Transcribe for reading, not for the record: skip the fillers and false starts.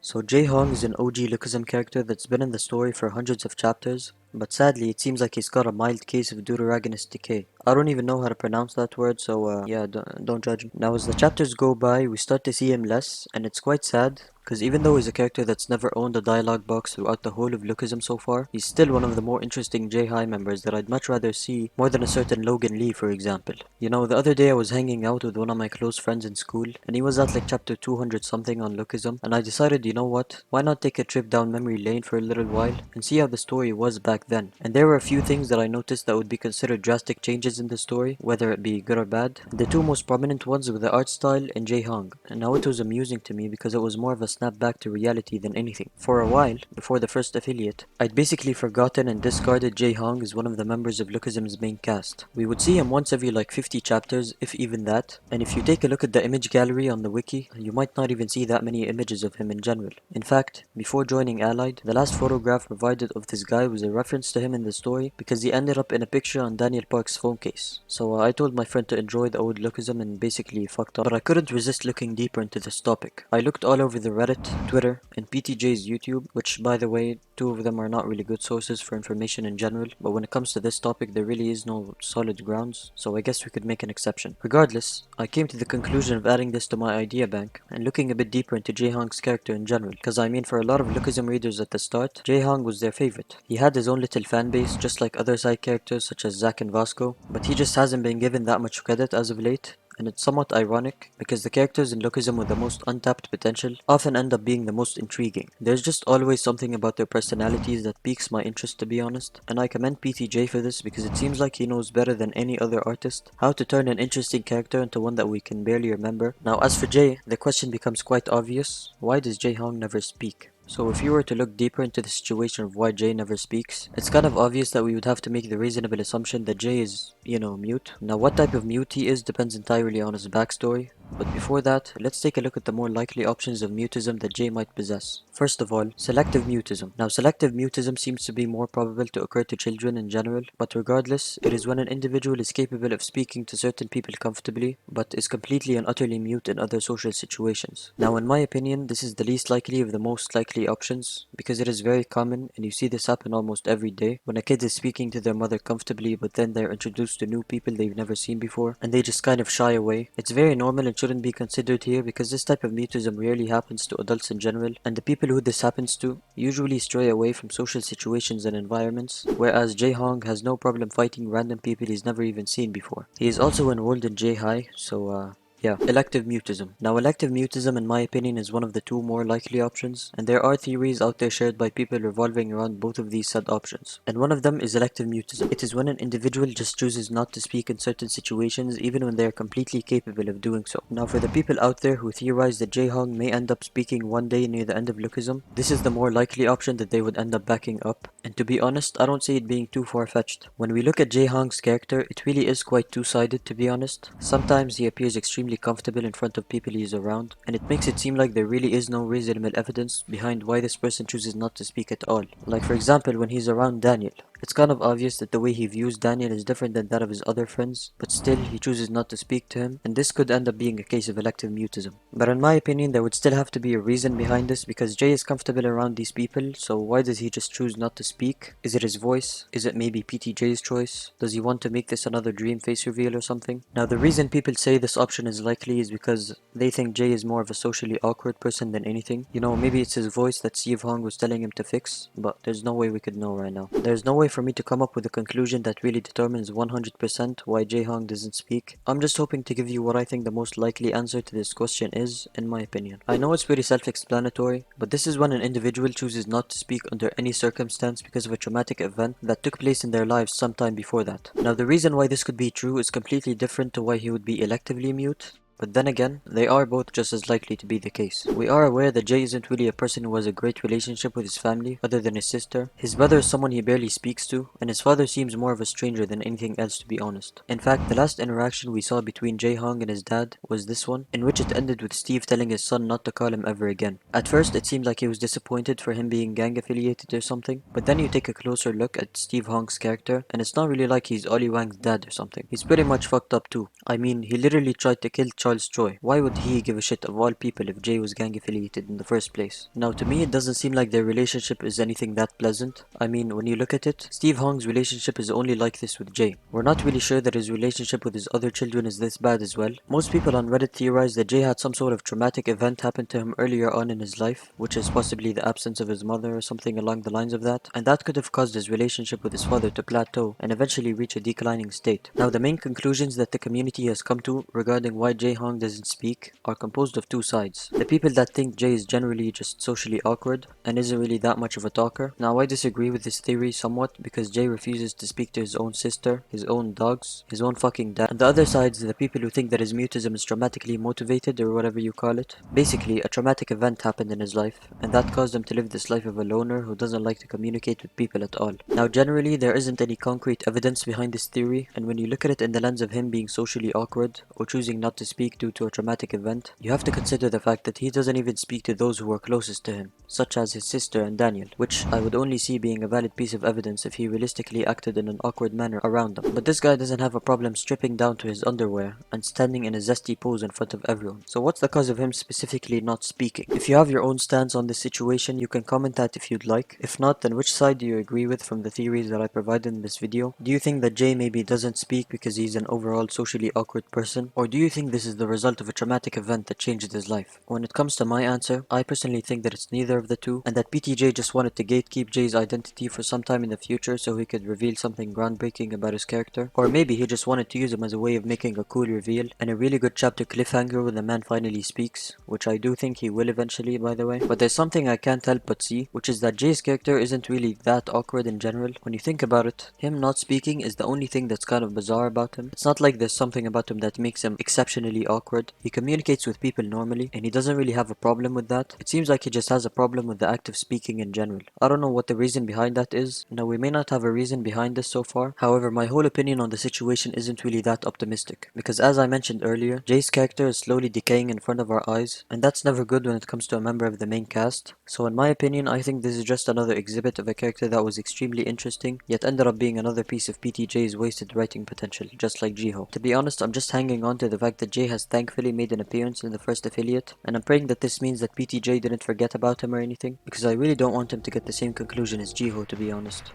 So Jae-Hong is an OG Lookism character that's been in the story for hundreds of chapters, but sadly it seems like he's got a mild case of deuteragonist decay. I don't even know how to pronounce that word, so yeah, don't judge me. Now as the chapters go by, we start to see him less, and it's quite sad, because even though he's a character that's never owned a dialogue box throughout the whole of Lookism so far, he's still one of the more interesting J-High members that I'd much rather see more than a certain Logan Lee, for example. You know, the other day I was hanging out with one of my close friends in school, and he was at like chapter 200 something on Lookism, and I decided, you know what, why not take a trip down memory lane for a little while and see how the story was back then. And there were a few things that I noticed that would be considered drastic changes in the story, whether it be good or bad. The two most prominent ones were the art style and Jae-Hong, and now it was amusing to me because it was more of a snap back to reality than anything. For a while, before the first affiliate, I'd basically forgotten and discarded Jae-Hong as one of the members of Lookism's main cast. We would see him once every like 50 chapters, if even that, and if you take a look at the image gallery on the wiki, you might not even see that many images of him in general. In fact, before joining Allied, the last photograph provided of this guy was a reference to him in the story because he ended up in a picture on Daniel Park's phone case. So I told my friend to enjoy the old Lookism and basically fucked up. But I couldn't resist looking deeper into this topic. I looked all over the Reddit, Twitter, and PTJ's YouTube, which by the way, two of them are not really good sources for information in general, but when it comes to this topic there really is no solid grounds, so I guess we could make an exception. Regardless, I came to the conclusion of adding this to my idea bank and looking a bit deeper into Jae-Hong's character in general, because I mean for a lot of Lookism readers at the start, Jae-Hong was their favorite. He had his own little fan base just like other side characters such as Zack and Vasco, but he just hasn't been given that much credit as of late, and it's somewhat ironic because the characters in Lookism with the most untapped potential often end up being the most intriguing. There's just always something about their personalities that piques my interest, to be honest, and I commend PTJ for this because it seems like he knows better than any other artist how to turn an interesting character into one that we can barely remember. Now as for Jay, the question becomes quite obvious: why does Jae-Hong never speak? So if you were to look deeper into the situation of why Jay never speaks, it's kind of obvious that we would have to make the reasonable assumption that Jay is, you know, mute. Now what type of mute he is depends entirely on his backstory, but before that, let's take a look at the more likely options of mutism that Jay might possess. First of all, selective mutism. Now selective mutism seems to be more probable to occur to children in general, but regardless, it is when an individual is capable of speaking to certain people comfortably, but is completely and utterly mute in other social situations. Now in my opinion, this is the least likely of the most likely options, because it is very common, and you see this happen almost every day, when a kid is speaking to their mother comfortably, but then they're introduced to new people they've never seen before, and they just kind of shy away. It's very normal and shouldn't be considered here because this type of mutism rarely happens to adults in general, and the people who this happens to usually stray away from social situations and environments, whereas Jae-Hong has no problem fighting random people he's never even seen before. He is also enrolled in J-High, so yeah. Elective mutism. Now elective mutism in my opinion is one of the two more likely options, and there are theories out there shared by people revolving around both of these said options. And one of them is elective mutism. It is when an individual just chooses not to speak in certain situations even when they are completely capable of doing so. Now for the people out there who theorize that Jae-Hong may end up speaking one day near the end of Lookism, this is the more likely option that they would end up backing up. And to be honest, I don't see it being too far-fetched. When we look at Jae-Hong's character, it really is quite two-sided, to be honest. Sometimes he appears extremely comfortable in front of people he is around, and it makes it seem like there really is no reasonable evidence behind why this person chooses not to speak at all. Like for example, when he's around Daniel. It's kind of obvious that the way he views Daniel is different than that of his other friends, but still he chooses not to speak to him, and this could end up being a case of elective mutism. But in my opinion, there would still have to be a reason behind this because Jay is comfortable around these people, so why does he just choose not to speak? Is it his voice? Is it maybe PTJ's choice? Does he want to make this another dream face reveal or something? Now the reason people say this option is likely is because they think Jay is more of a socially awkward person than anything. You know, maybe it's his voice that Steve Hong was telling him to fix, but there's no way we could know right now. There's no way for me to come up with a conclusion that really determines 100% why Jae-Hong doesn't speak. I'm just hoping to give you what I think the most likely answer to this question is, in my opinion. I know it's pretty self-explanatory, but this is when an individual chooses not to speak under any circumstance because of a traumatic event that took place in their lives sometime before that. Now the reason why this could be true is completely different to why he would be electively mute. But then again, they are both just as likely to be the case. We are aware that Jay isn't really a person who has a great relationship with his family, other than his sister. His brother is someone he barely speaks to, and his father seems more of a stranger than anything else, to be honest. In fact, the last interaction we saw between Jae-Hong and his dad was this one, in which it ended with Steve telling his son not to call him ever again. At first, it seemed like he was disappointed for him being gang affiliated or something, but then you take a closer look at Steve Hong's character, and it's not really like he's Ollie Wang's dad or something. He's pretty much fucked up too. I mean, he literally tried to kill child's joy. Why would he give a shit of all people if Jay was gang affiliated in the first place? Now to me it doesn't seem like their relationship is anything that pleasant. I mean, when you look at it, Steve Hong's relationship is only like this with Jay. We're not really sure that his relationship with his other children is this bad as well. Most people on Reddit theorize that Jay had some sort of traumatic event happen to him earlier on in his life, which is possibly the absence of his mother or something along the lines of that, and that could have caused his relationship with his father to plateau and eventually reach a declining state. Now the main conclusions that the community has come to regarding why Jay Hong doesn't speak are composed of two sides. The people that think Jay is generally just socially awkward and isn't really that much of a talker. Now I disagree with this theory somewhat because Jay refuses to speak to his own sister, his own dogs, his own fucking dad. And the other side is the people who think that his mutism is traumatically motivated or whatever you call it. Basically, a traumatic event happened in his life and that caused him to live this life of a loner who doesn't like to communicate with people at all. Now generally there isn't any concrete evidence behind this theory, and when you look at it in the lens of him being socially awkward or choosing not to speak due to a traumatic event, you have to consider the fact that he doesn't even speak to those who are closest to him, such as his sister and Daniel, which I would only see being a valid piece of evidence if he realistically acted in an awkward manner around them. But this guy doesn't have a problem stripping down to his underwear and standing in a zesty pose in front of everyone. So what's the cause of him specifically not speaking? If you have your own stance on this situation, you can comment that if you'd like. If not, then which side do you agree with from the theories that I provided in this video? Do you think that Jay maybe doesn't speak because he's an overall socially awkward person? Or do you think this is the result of a traumatic event that changed his life? When it comes to my answer, I personally think that it's neither of the two, and that PTJ just wanted to gatekeep Jay's identity for some time in the future so he could reveal something groundbreaking about his character. Or maybe he just wanted to use him as a way of making a cool reveal and a really good chapter cliffhanger when the man finally speaks, which I do think he will eventually, by the way. But there's something I can't help but see, which is that Jay's character isn't really that awkward in general. When you think about it, him not speaking is the only thing that's kind of bizarre about him. It's not like there's something about him that makes him exceptionally awkward. He communicates with people normally, and he doesn't really have a problem with that. It seems like he just has a problem with the act of speaking in general. I don't know what the reason behind that is. Now, we may not have a reason behind this so far. However, my whole opinion on the situation isn't really that optimistic, because as I mentioned earlier, Jay's character is slowly decaying in front of our eyes, and that's never good when it comes to a member of the main cast. So in my opinion, I think this is just another exhibit of a character that was extremely interesting, yet ended up being another piece of PTJ's wasted writing potential, just like Jiho. To be honest, I'm just hanging on to the fact that Jay has thankfully made an appearance in the first affiliate, and I'm praying that this means that PTJ didn't forget about him or anything, because I really don't want him to get the same conclusion as Jiho, to be honest.